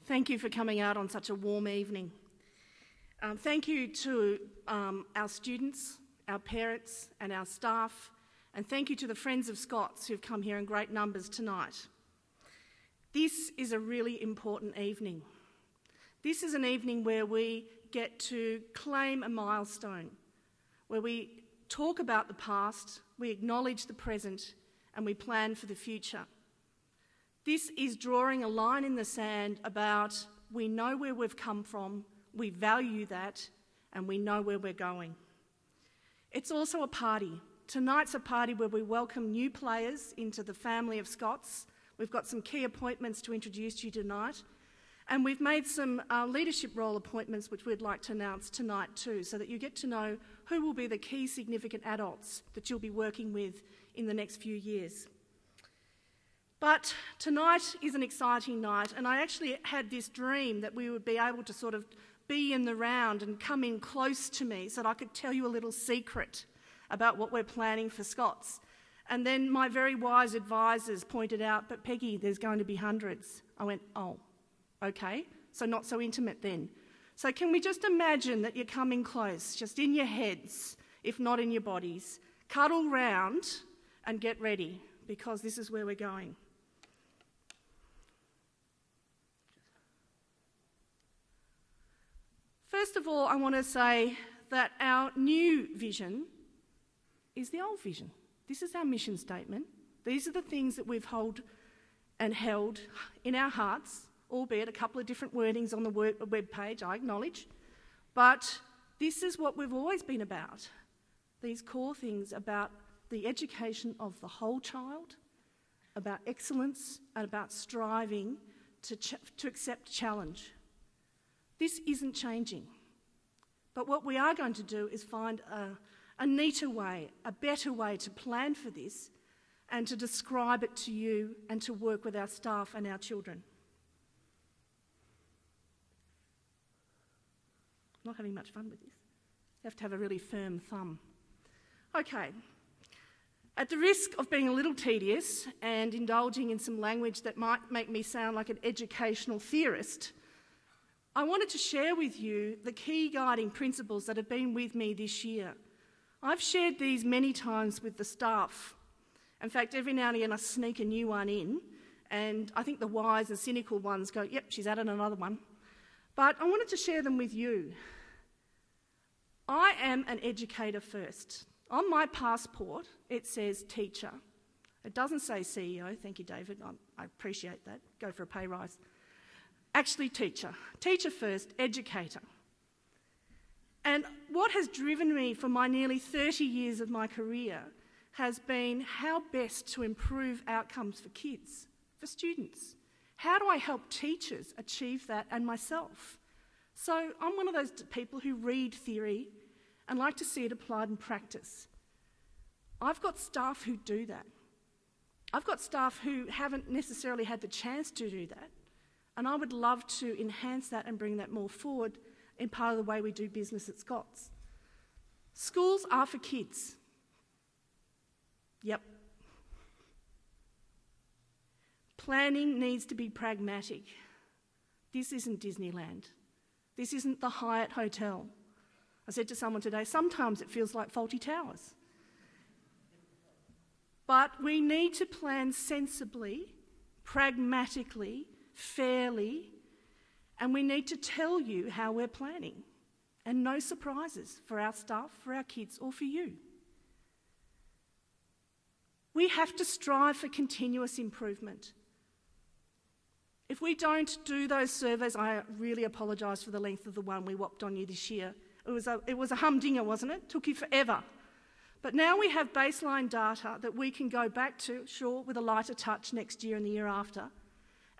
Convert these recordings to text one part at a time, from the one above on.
Thank you for coming out on such a warm evening. Thank you to our students, our parents and our staff, and thank you to the Friends of Scots who've come here in great numbers tonight. This is a really important evening. This is an evening where we get to claim a milestone, where we talk about the past, we acknowledge the present, and we plan for the future. This is drawing a line in the sand about we know where we've come from, we value that, and we know where we're going. It's also a party. Tonight's a party where we welcome new players into the family of Scots. We've got some key appointments to introduce to you tonight, and we've made some leadership role appointments which we'd like to announce tonight too, so that you get to know who will be the key significant adults that you'll be working with in the next few years. But tonight is an exciting night, and I actually had this dream that we would be able to sort of be in the round and come in close to me so that I could tell you a little secret about what we're planning for Scots. And then my very wise advisors pointed out, but Peggy, there's going to be hundreds. I went, oh, okay, so not so intimate then. So can we just imagine that you're coming close, just in your heads, if not in your bodies, cuddle round and get ready, because this is where we're going. First of all, I want to say that our new vision is the old vision. This is our mission statement. These are the things that we've held in our hearts, albeit a couple of different wordings on the web page, I acknowledge. But this is what we've always been about. These core things about the education of the whole child, about excellence, and about striving to accept challenge. This isn't changing. But what we are going to do is find a neater way, a better way to plan for this and to describe it to you and to work with our staff and our children. Not having much fun with this. You have to have a really firm thumb. Okay. At the risk of being a little tedious and indulging in some language that might make me sound like an educational theorist, I wanted to share with you the key guiding principles that have been with me this year. I've shared these many times with the staff. In fact, every now and again I sneak a new one in, and I think the wise and cynical ones go, yep, she's added another one. But I wanted to share them with you. I am an educator first. On my passport, it says teacher. It doesn't say CEO. Thank you, David. I appreciate that. Go for a pay rise. Actually, teacher. Teacher first, educator. And what has driven me for my nearly 30 years of my career has been how best to improve outcomes for kids, for students. How do I help teachers achieve that and myself? So I'm one of those people who read theory and like to see it applied in practice. I've got staff who do that. I've got staff who haven't necessarily had the chance to do that. And I would love to enhance that and bring that more forward in part of the way we do business at Scots. Schools are for kids. Yep. Planning needs to be pragmatic. This isn't Disneyland. This isn't the Hyatt Hotel. I said to someone today, sometimes it feels like Fawlty Towers. But we need to plan sensibly, pragmatically, fairly, and we need to tell you how we're planning, and no surprises for our staff, for our kids, or for you. We have to strive for continuous improvement. If we don't do those surveys, I really apologise for the length of the one we whopped on you this year. It was a humdinger, wasn't it? Took you forever. But now we have baseline data that we can go back to, sure, with a lighter touch next year and the year after,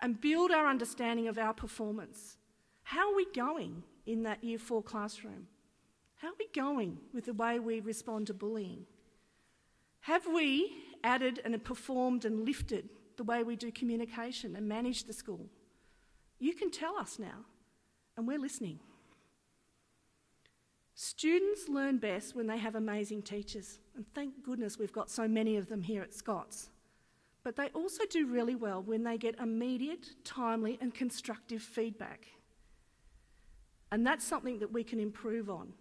and build our understanding of our performance. How are we going in that Year 4 classroom? How are we going with the way we respond to bullying? Have we added and performed and lifted the way we do communication and manage the school? You can tell us now, and we're listening. Students learn best when they have amazing teachers, and thank goodness we've got so many of them here at Scots. But they also do really well when they get immediate, timely and constructive feedback. And that's something that we can improve on.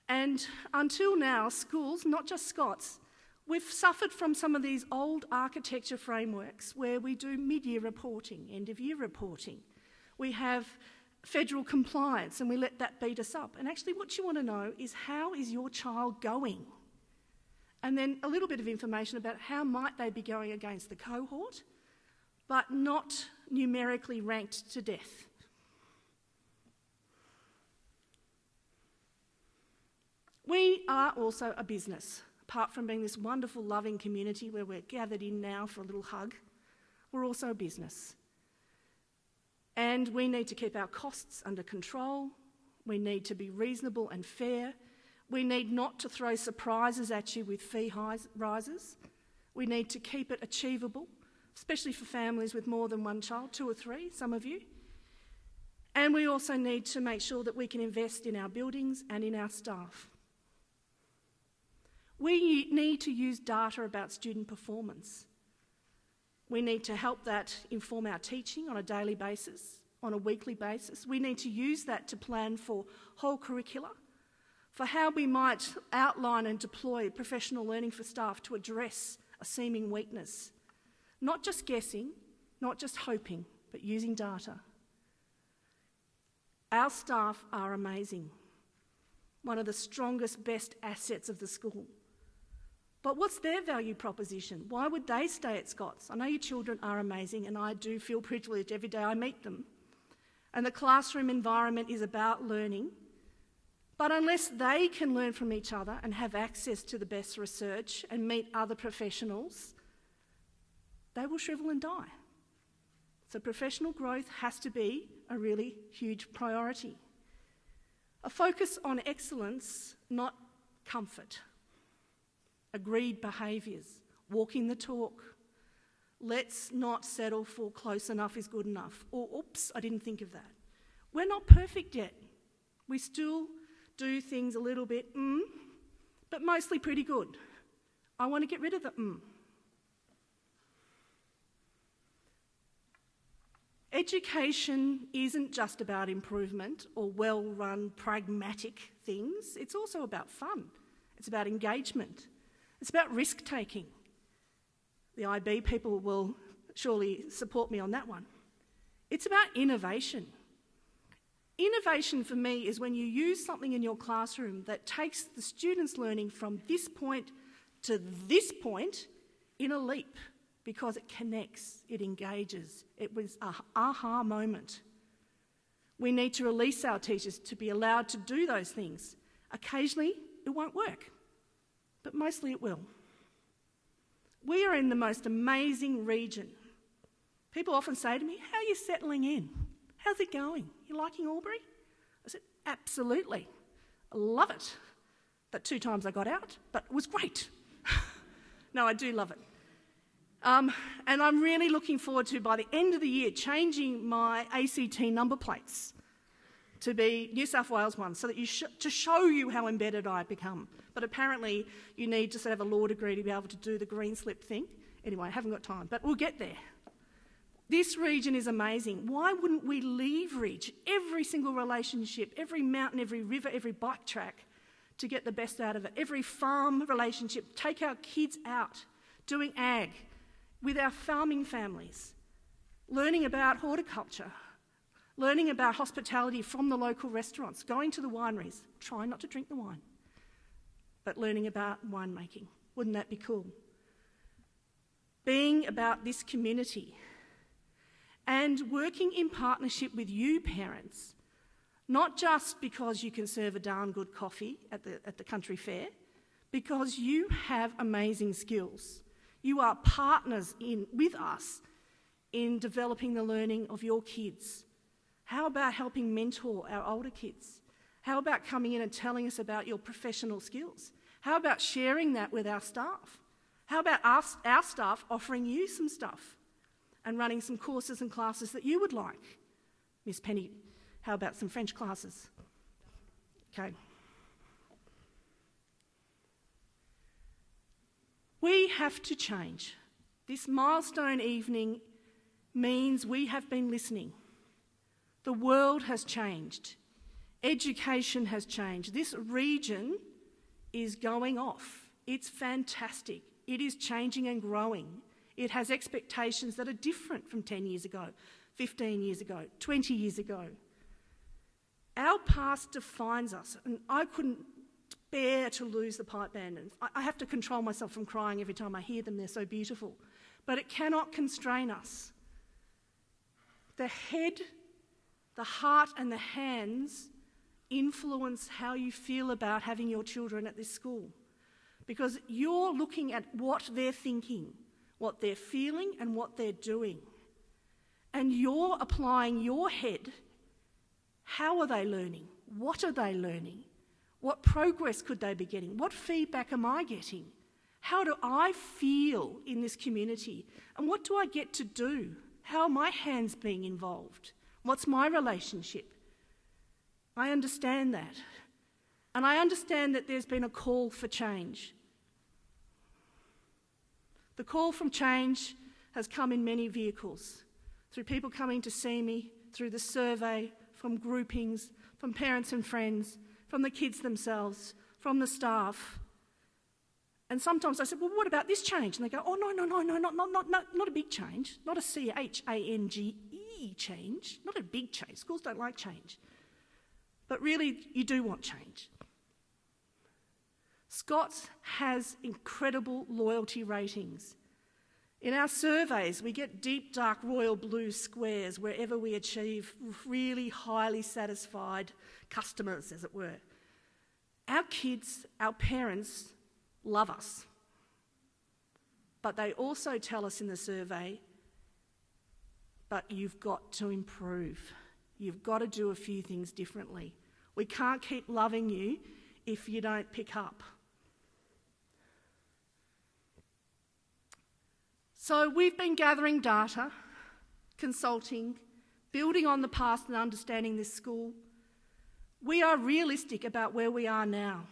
And until now, schools, not just Scots, we've suffered from some of these old architecture frameworks where we do mid-year reporting, end-of-year reporting. We have federal compliance and we let that beat us up. And actually what you want to know is, how is your child going? And then a little bit of information about how might they be going against the cohort, but not numerically ranked to death. We are also a business. Apart from being this wonderful, loving community where we're gathered in now for a little hug, we're also a business. And we need to keep our costs under control. We need to be reasonable and fair. We need not to throw surprises at you with fee rises. We need to keep it achievable, especially for families with more than one child, 2 or 3, some of you. And we also need to make sure that we can invest in our buildings and in our staff. We need to use data about student performance. We need to help that inform our teaching on a daily basis, on a weekly basis. We need to use that to plan for whole curricula, for how we might outline and deploy professional learning for staff to address a seeming weakness. Not just guessing, not just hoping, but using data. Our staff are amazing. One of the strongest, best assets of the school. But what's their value proposition? Why would they stay at Scots? I know your children are amazing and I do feel privileged every day I meet them. And the classroom environment is about learning. But unless they can learn from each other and have access to the best research and meet other professionals, they will shrivel and die. So professional growth has to be a really huge priority. A focus on excellence, not comfort. Agreed behaviours, walking the talk. Let's not settle for close enough is good enough. Or, oops, I didn't think of that. We're not perfect yet. We still do things a little bit but mostly pretty good. I want to get rid of the Education isn't just about improvement or well-run pragmatic things. It's also about fun. It's about engagement. It's about risk-taking. The IB people will surely support me on that one. It's about innovation. Innovation for me is when you use something in your classroom that takes the students' learning from this point to this point in a leap, because it connects, it engages. It was an aha moment. We need to release our teachers to be allowed to do those things. Occasionally, it won't work, but mostly it will. We are in the most amazing region. People often say to me, how are you settling in? How's it going? You liking Albury? I said, absolutely. I love it. That 2 times I got out, but it was great. No, I do love it. And I'm really looking forward to, by the end of the year, changing my ACT number plates to be New South Wales ones, so that to show you how embedded I've become. But apparently you need to sort of have a law degree to be able to do the green slip thing. Anyway, I haven't got time, but we'll get there. This region is amazing. Why wouldn't we leverage every single relationship, every mountain, every river, every bike track to get the best out of it? Every farm relationship, take our kids out doing ag with our farming families, learning about horticulture, learning about hospitality from the local restaurants, going to the wineries, trying not to drink the wine, but learning about winemaking. Wouldn't that be cool? Being about this community and working in partnership with you parents, not just because you can serve a darn good coffee at the country fair, because you have amazing skills. You are partners with us in developing the learning of your kids. How about helping mentor our older kids? How about coming in and telling us about your professional skills? How about sharing that with our staff? How about our staff offering you some stuff and running some courses and classes that you would like? Miss Penny, how about some French classes? Okay. We have to change. This milestone evening means we have been listening. The world has changed. Education has changed. This region is going off. It's fantastic. It is changing and growing. It has expectations that are different from 10 years ago, 15 years ago, 20 years ago. Our past defines us, and I couldn't bear to lose the pipe band. I have to control myself from crying every time I hear them. They're so beautiful. But it cannot constrain us. The head, the heart and the hands influence how you feel about having your children at this school, because you're looking at what they're thinking, what they're feeling and what they're doing, and you're applying your head. How are they learning? What are they learning? What progress could they be getting? What feedback am I getting? How do I feel in this community? And what do I get to do? How are my hands being involved? What's my relationship? I understand that. And I understand that there's been a call for change. The call from change has come in many vehicles, through people coming to see me, through the survey, from groupings, from parents and friends, from the kids themselves, from the staff. And sometimes I said, well, what about this change? And they go, oh, no, not a big change, not a CHANGE change, not a big change. Schools don't like change. But really, you do want change. Scots has incredible loyalty ratings. In our surveys, we get deep, dark, royal blue squares wherever we achieve really highly satisfied customers, as it were. Our kids, our parents, love us. But they also tell us in the survey, but you've got to improve. You've got to do a few things differently. We can't keep loving you if you don't pick up. So we've been gathering data, consulting, building on the past and understanding this school. We are realistic about where we are now.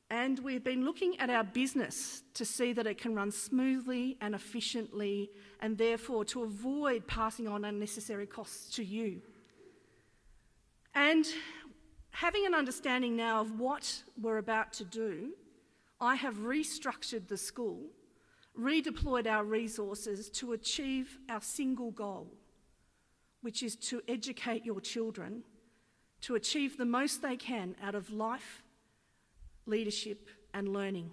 And we've been looking at our business to see that it can run smoothly and efficiently, and therefore to avoid passing on unnecessary costs to you. And having an understanding now of what we're about to do, I have restructured the school, redeployed our resources to achieve our single goal, which is to educate your children to achieve the most they can out of life, leadership and learning.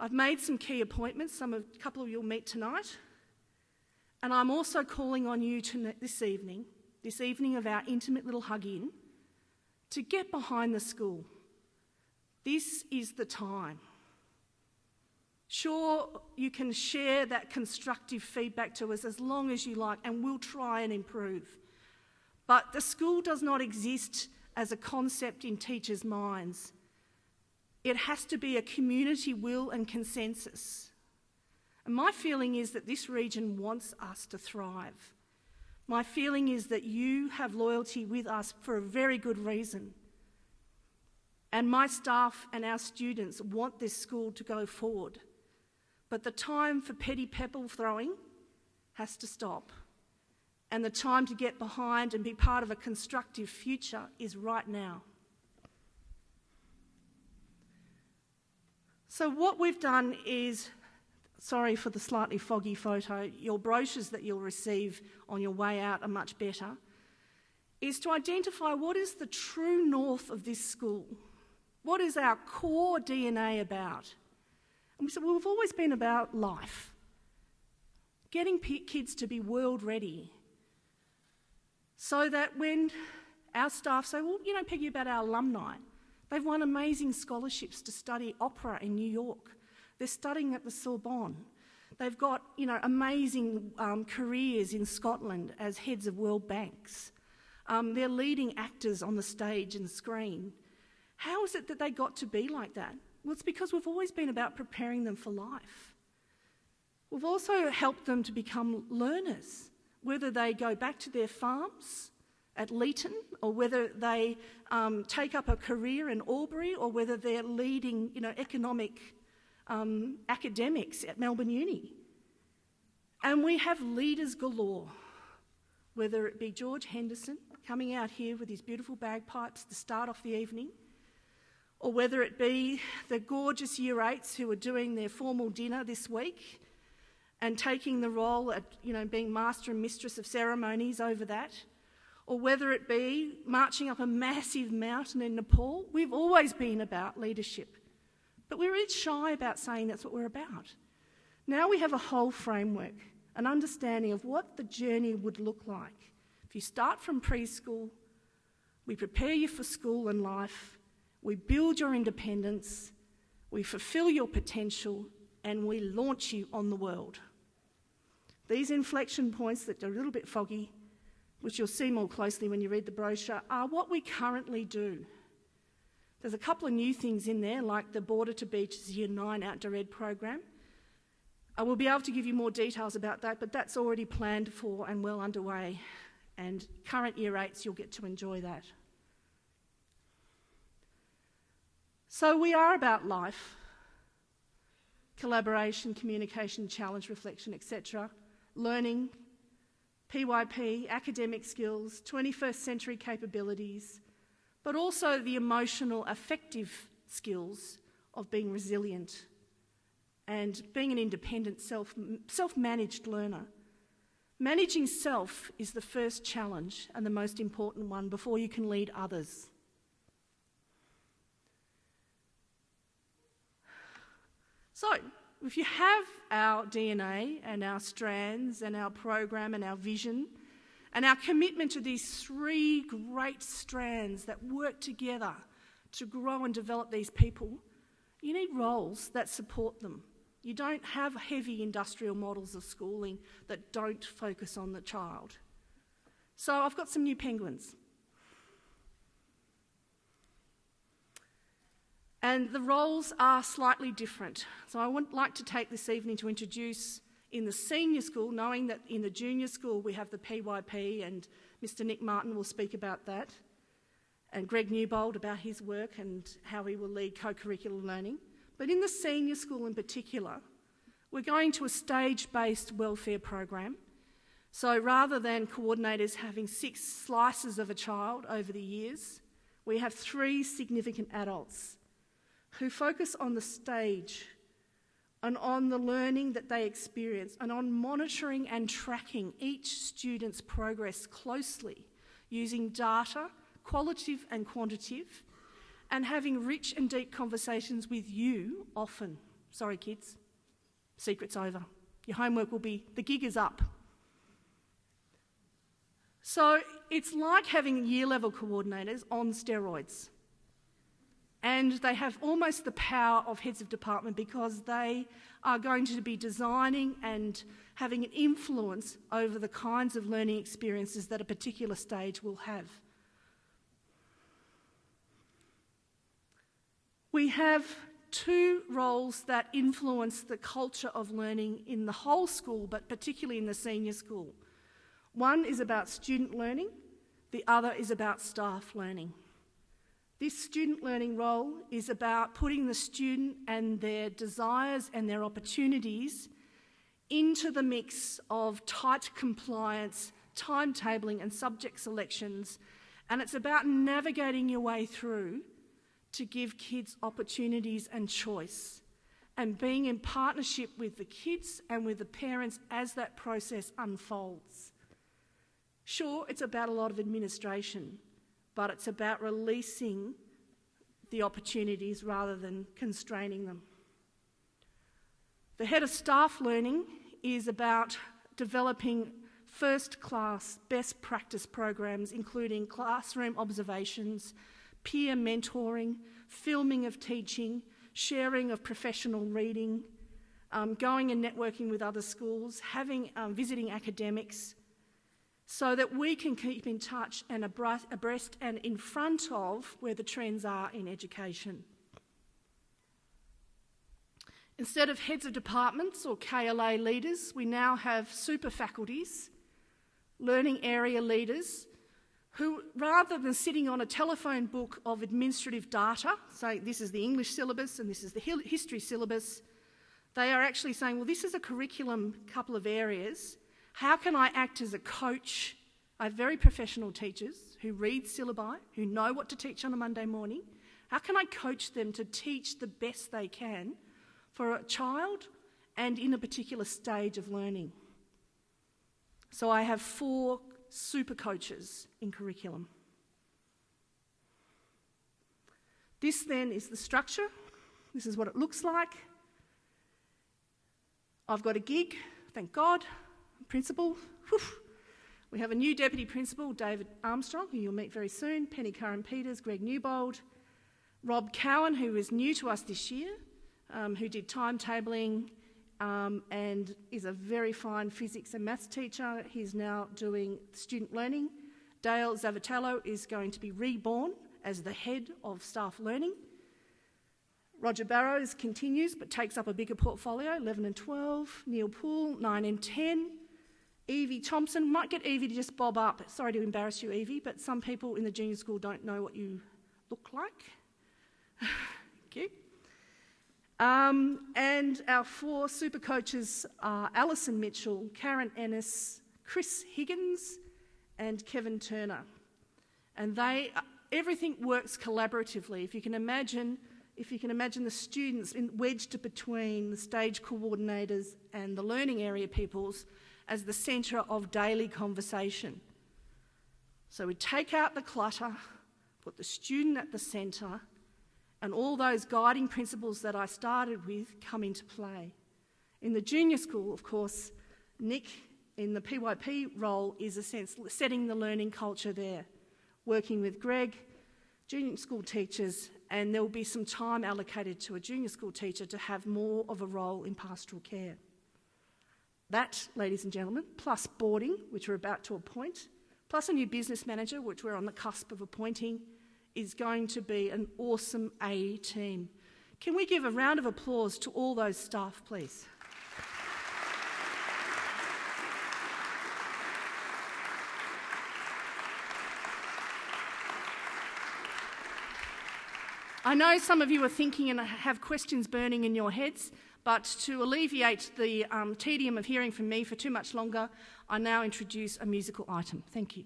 I've made some key appointments. A couple of you will meet tonight. And I'm also calling on you this evening of our intimate little hug-in, to get behind the school. This is the time. Sure, you can share that constructive feedback to us as long as you like, and we'll try and improve. But the school does not exist as a concept in teachers' minds. It has to be a community will and consensus. And my feeling is that this region wants us to thrive. My feeling is that you have loyalty with us for a very good reason. And my staff and our students want this school to go forward. But the time for petty pebble throwing has to stop. And the time to get behind and be part of a constructive future is right now. So what we've done is, sorry for the slightly foggy photo, your brochures that you'll receive on your way out are much better, is to identify what is the true north of this school. What is our core DNA about? And we said, well, we've always been about life. Getting kids to be world ready. So that when our staff say, well, you know, Peggy, about our alumni, they've won amazing scholarships to study opera in New York. They're studying at the Sorbonne. They've got, you know, amazing careers in Scotland as heads of world banks. They're leading actors on the stage and screen. How is it that they got to be like that? Well, it's because we've always been about preparing them for life. We've also helped them to become learners, whether they go back to their farms at Leeton, or whether they take up a career in Albury, or whether they're leading, you know, economic academics at Melbourne Uni. And we have leaders galore, whether it be George Henderson coming out here with his beautiful bagpipes to start off the evening, or whether it be the gorgeous Year 8s who are doing their formal dinner this week and taking the role at, being master and mistress of ceremonies over that, or whether it be marching up a massive mountain in Nepal. We've always been about leadership, but we're a bit shy about saying that's what we're about. Now we have a whole framework, an understanding of what the journey would look like. If you start from preschool, we prepare you for school and life, we build your independence, we fulfil your potential, and we launch you on the world. These inflection points that are a little bit foggy, which you'll see more closely when you read the brochure, are what we currently do. There's a couple of new things in there, like the Border to Beaches Year 9 Outdoor Ed program. I will be able to give you more details about that, but that's already planned for and well underway. And current Year 8s, you'll get to enjoy that. So we are about life, collaboration, communication, challenge, reflection, etc., learning, PYP, academic skills, 21st century capabilities, but also the emotional, affective skills of being resilient and being an independent, self-managed learner. Managing self is the first challenge and the most important one before you can lead others. So, if you have our DNA and our strands and our program and our vision and our commitment to these three great strands that work together to grow and develop these people, you need roles that support them. You don't have heavy industrial models of schooling that don't focus on the child. So I've got some new penguins. And the roles are slightly different. So I would like to take this evening to introduce in the senior school, knowing that in the junior school we have the PYP and Mr. Nick Martin will speak about that, and Greg Newbold about his work and how he will lead co-curricular learning. But in the senior school in particular, we're going to a stage-based welfare program. So rather than coordinators having 6 slices of a child over the years, we have 3 significant adults who focus on the stage and on the learning that they experience and on monitoring and tracking each student's progress closely using data, qualitative and quantitative, and having rich and deep conversations with you often. Sorry kids, secret's over. Your homework will be, the gig is up. So it's like having year level coordinators on steroids. And they have almost the power of heads of department because they are going to be designing and having an influence over the kinds of learning experiences that a particular stage will have. We have 2 roles that influence the culture of learning in the whole school, but particularly in the senior school. One is about student learning, the other is about staff learning. This student learning role is about putting the student and their desires and their opportunities into the mix of tight compliance, timetabling and subject selections, and it's about navigating your way through to give kids opportunities and choice and being in partnership with the kids and with the parents as that process unfolds. Sure, it's about a lot of administration, but it's about releasing the opportunities rather than constraining them. The head of staff learning is about developing first-class best practice programs, including classroom observations, peer mentoring, filming of teaching, sharing of professional reading, going and networking with other schools, visiting academics, so that we can keep in touch and abreast and in front of where the trends are in education. Instead of heads of departments or KLA leaders, we now have super faculties, learning area leaders, who, rather than sitting on a telephone book of administrative data, say this is the English syllabus and this is the history syllabus, They are actually saying, well, this is a curriculum, couple of areas. How can I act as a coach? I have very professional teachers who read syllabi, who know what to teach on a Monday morning. How can I coach them to teach the best they can for a child and in a particular stage of learning? So I have 4 super coaches in curriculum. This then is the structure. This is what it looks like. I've got a gig, thank God, principal. Whew. We have a new deputy principal, David Armstrong, who you'll meet very soon, Penny Curran-Peters, Greg Newbold, Rob Cowan, who is new to us this year, who did timetabling and is a very fine physics and maths teacher. He's now doing student learning. Dale Zavatello is going to be reborn as the head of staff learning. Roger Barrows continues but takes up a bigger portfolio, 11 and 12. Neil Poole, 9 and 10. Evie Thompson, might get Evie to just bob up. Sorry to embarrass you, Evie, but some people in the junior school don't know what you look like. Thank you. And our 4 super coaches are Alison Mitchell, Karen Ennis, Chris Higgins and Kevin Turner. And everything works collaboratively. If you can imagine the students wedged between the stage coordinators and the learning area peoples as the centre of daily conversation. So we take out the clutter, put the student at the centre, and all those guiding principles that I started with come into play. In the junior school, of course, Nick, in the PYP role, is a sense setting the learning culture there, working with Greg, junior school teachers, and there will be some time allocated to a junior school teacher to have more of a role in pastoral care. That, ladies and gentlemen, plus boarding, which we're about to appoint, plus a new business manager, which we're on the cusp of appointing, is going to be an awesome A team. Can we give a round of applause to all those staff, please? I know some of you are thinking and have questions burning in your heads, but to alleviate the tedium of hearing from me for too much longer, I now introduce a musical item. Thank you.